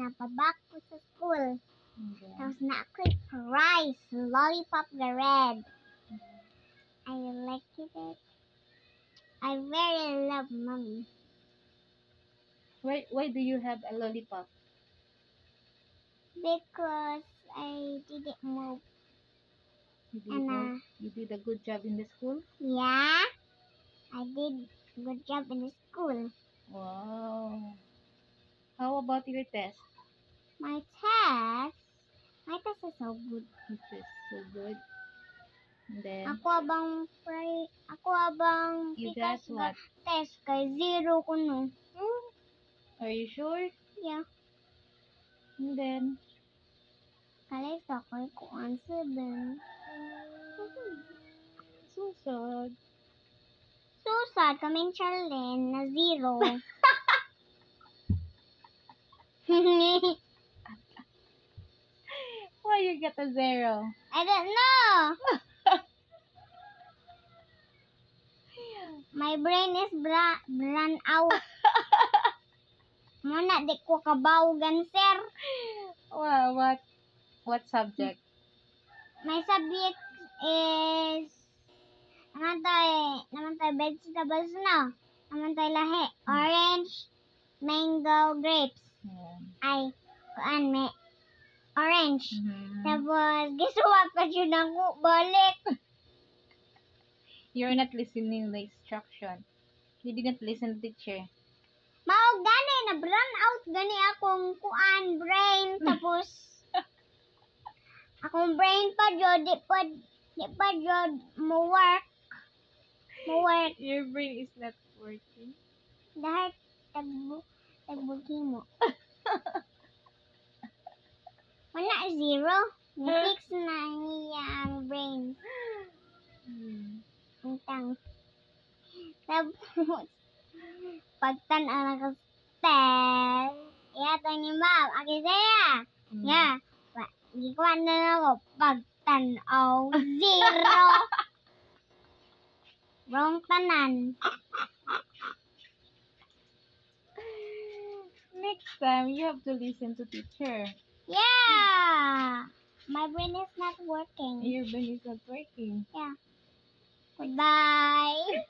napabak ko sa school. Okay. Tapos na ako prize, lollipop the red. I like it. I very love mommy. Why do you have a lollipop? Because I didn't move. You did a good job in the school? Yeah, I did good job in the school. Wow. How about your test? My test is so good. It is so good. And then, Ako abang you pikas got what? test kay 0 ko no. Are you sure? Yeah, And then, kalay sa ko ang 7. so sad. So sad kaming Charlene na 0. Why you get a 0? I don't know. My brain is run out. Muna di ko kabawgan, sir. Well, what subject? My subject is naman tayo vegetables na. Naman tayo lahi. Orange, mango, grapes. Yeah. Ay, may orange. Mhm. Tapos, gisuwa ka yun ako, balik. You're not listening the instruction. You didn't listen to teacher. Mao gani, na-run out gani akong brain. Tapos, akong brain pa jod, di pa jod mo work. Your brain is not working. Dahil tagbuki mo. Wala 0. Na-fix na niya ang brain. Utang. Tapos, pagtanaw na ko test, iyato ni ma'am, aki saya. Yeah. Gikuha na ako, pagtanaw, 0. Wrong tanan. Next time, you have to listen to teacher. Yeah. My brain is not working. Your brain is not working. Yeah. Goodbye.